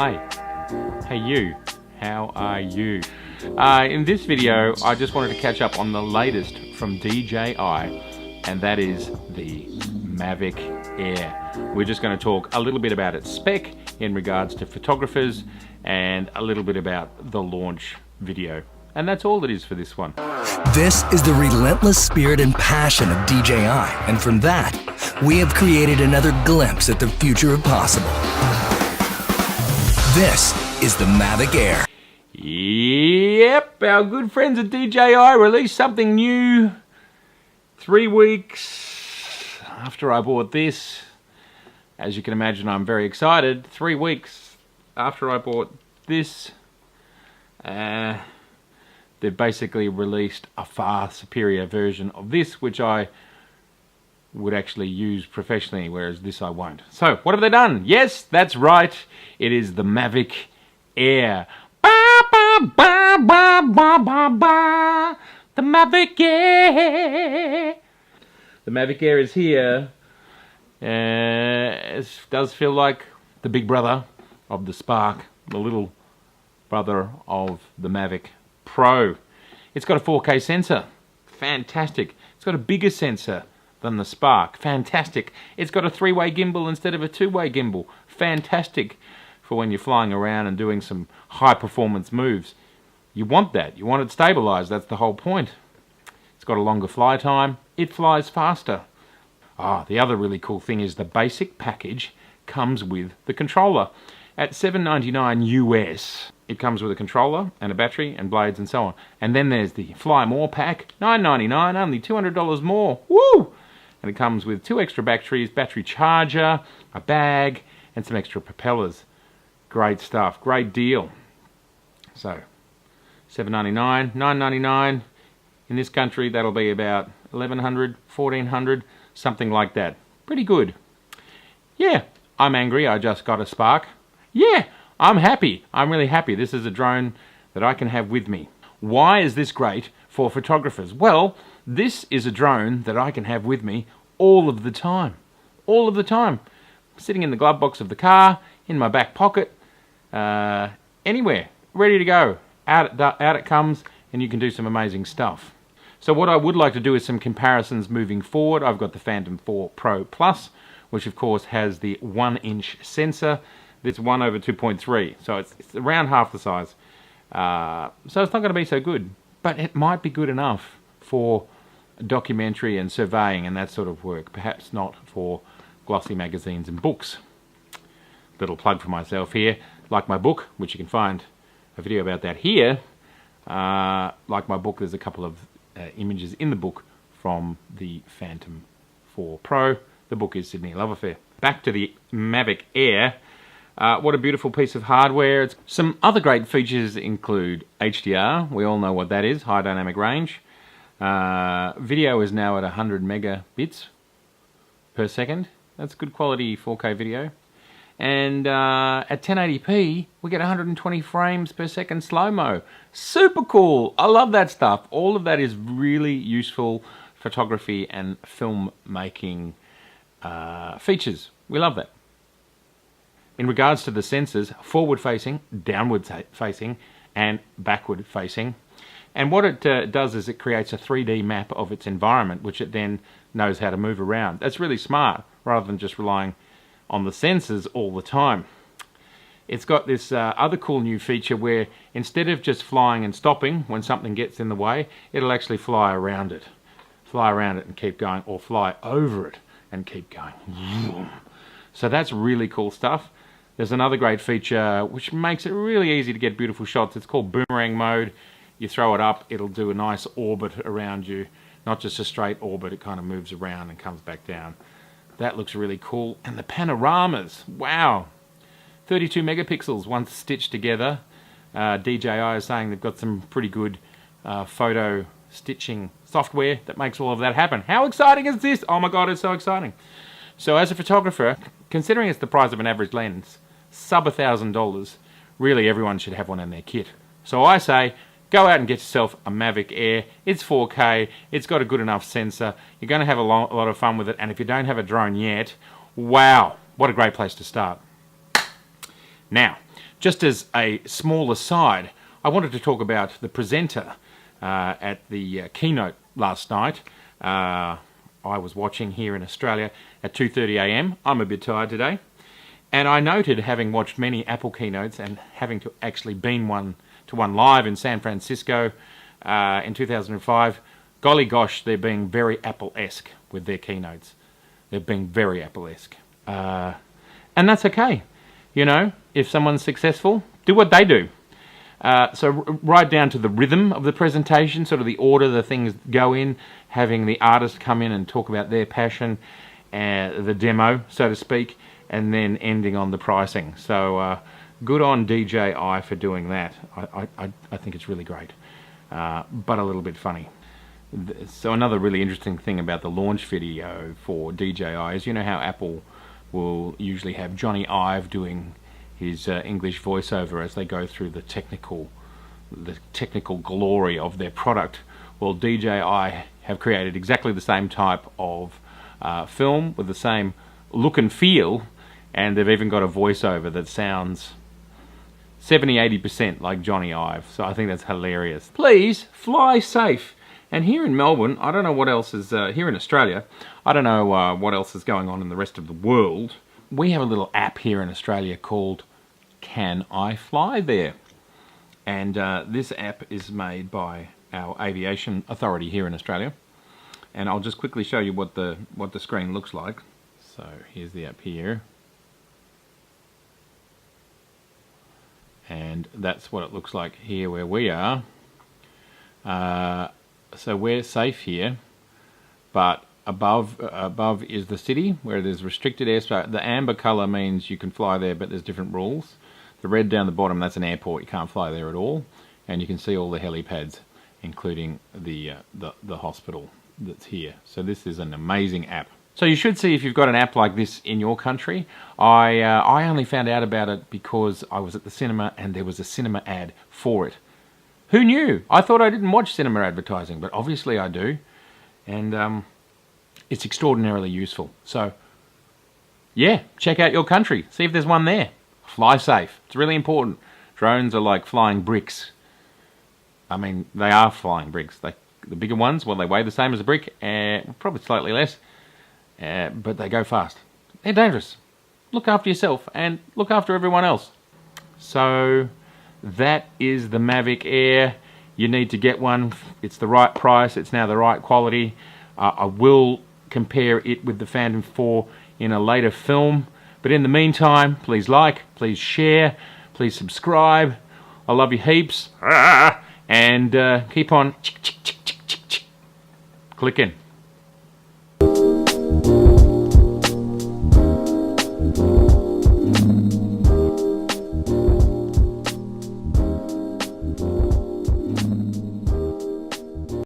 Hi. Hey you. How are you? In this video, I just wanted to catch up on the latest from DJI, and that is the Mavic Air. We're just going to talk a little bit about its spec in regards to photographers and a little bit about the launch video. And that's all it is for this one. This is the relentless spirit and passion of DJI, and from that, we have created another glimpse at the future of possible. This is the Mavic Air. Yep, our good friends at DJI released something new 3 weeks after I bought this. As you can imagine, I'm very excited. 3 weeks after I bought this, they've basically released a far superior version of this, which I would actually use professionally, whereas this I won't. So, what have they done? Yes, that's right. It is the Mavic Air. Ba, ba, ba, ba, ba, ba, ba. The Mavic Air. The Mavic Air is here. It does feel like the big brother of the Spark, the little brother of the Mavic Pro. It's got a 4K sensor. Fantastic. It's got a bigger sensor than the Spark. Fantastic. It's got a 3-way gimbal instead of a 2-way gimbal. Fantastic for when you're flying around and doing some high performance moves. You want that. You want it stabilized. That's the whole point. It's got a longer fly time. It flies faster. The other really cool thing is the basic package comes with the controller. At $7.99 US, it comes with a controller and a battery and blades and so on. And then there's the Fly More pack, $9.99, only $200 more. Woo! And it comes with 2 extra batteries, battery charger, a bag, and some extra propellers. Great stuff, great deal. So, $7.99, $9.99. In this country, that'll be about $1,100, $1,400, something like that. Pretty good. Yeah, I'm angry, I just got a Spark. Yeah, I'm happy. I'm really happy. This is a drone that I can have with me. Why is this great for photographers? Well, this is a drone that I can have with me all of the time. All of the time. Sitting in the glove box of the car, in my back pocket, anywhere. Ready to go. Out it comes, and you can do some amazing stuff. So what I would like to do is some comparisons moving forward. I've got the Phantom 4 Pro Plus, which of course has the 1-inch sensor. It's 1/2.3, so it's around half the size. So it's not going to be so good, but it might be good enough for documentary and surveying and that sort of work. Perhaps not for glossy magazines and books. Little plug for myself here. Like my book, which you can find a video about that here. Like my book, there's a couple of images in the book from the Phantom 4 Pro. The book is Sydney Love Affair. Back to the Mavic Air. What a beautiful piece of hardware. Some other great features include HDR. We all know what that is, high dynamic range. Video is now at 100 megabits per second. That's good quality 4K video. And at 1080p, we get 120 frames per second slow-mo. Super cool. I love that stuff. All of that is really useful photography and filmmaking features. We love that. In regards to the sensors, forward-facing, downward-facing, and backward-facing. And what it does is it creates a 3D map of its environment, which it then knows how to move around. That's really smart, rather than just relying on the sensors all the time. It's got this other cool new feature where instead of just flying and stopping when something gets in the way, it'll actually fly around it. Fly around it and keep going, or fly over it and keep going. So that's really cool stuff. There's another great feature which makes it really easy to get beautiful shots. It's called boomerang mode. You throw it up, it'll do a nice orbit around you. Not just a straight orbit, it kind of moves around and comes back down. That looks really cool. And the panoramas, wow. 32 megapixels once stitched together. DJI is saying they've got some pretty good photo stitching software that makes all of that happen. How exciting is this? Oh my God, it's so exciting. So as a photographer, considering it's the price of an average lens, sub $1,000, really everyone should have one in their kit. So I say, go out and get yourself a Mavic Air. It's 4K, it's got a good enough sensor, you're going to have a lot of fun with it, and if you don't have a drone yet, wow, what a great place to start. Now, Just as a small aside, I wanted to talk about the presenter at the keynote last night. I was watching here in Australia at 2:30 a.m. I'm a bit tired today. And I noted, having watched many Apple keynotes and having to actually been to one live in San Francisco in 2005, golly gosh, they're being very Apple-esque with their keynotes. They're being very Apple-esque. And that's okay. You know, if someone's successful, do what they do. So right down to the rhythm of the presentation, sort of the order the things go in, having the artist come in and talk about their passion, the demo, so to speak, and then ending on the pricing. So good on DJI for doing that. I think it's really great, but a little bit funny. So another really interesting thing about the launch video for DJI is, you know how Apple will usually have Johnny Ive doing his English voiceover as they go through the technical glory of their product. Well, DJI have created exactly the same type of film with the same look and feel, and they've even got a voiceover that sounds 70-80% like Johnny Ive. So I think that's hilarious. Please fly safe. And here in Melbourne, I don't know what else is, here in Australia, I don't know what else is going on in the rest of the world. We have a little app here in Australia called Can I Fly There? And this app is made by our aviation authority here in Australia. And I'll just quickly show you what the screen looks like. So here's the app here. And that's what it looks like here where we are. So we're safe here, but above is the city where there's restricted airspace. The amber colour means you can fly there, but there's different rules. The red down the bottom, that's an airport. You can't fly there at all. And you can see all the helipads, including the hospital that's here. So this is an amazing app. So you should see if you've got an app like this in your country. I only found out about it because I was at the cinema and there was a cinema ad for it. Who knew? I thought I didn't watch cinema advertising, but obviously I do. And it's extraordinarily useful. So, yeah, check out your country. See if there's one there. Fly safe. It's really important. Drones are like flying bricks. I mean, they are flying bricks. The bigger ones, well, they weigh the same as a brick, probably slightly less, but they go fast. They're dangerous. Look after yourself and look after everyone else. So that is the Mavic Air. You need to get one. It's the right price. It's now the right quality. I will compare it with the Phantom 4 in a later film. But in the meantime, please like, please share, please subscribe. I love you heaps. And keep on clicking.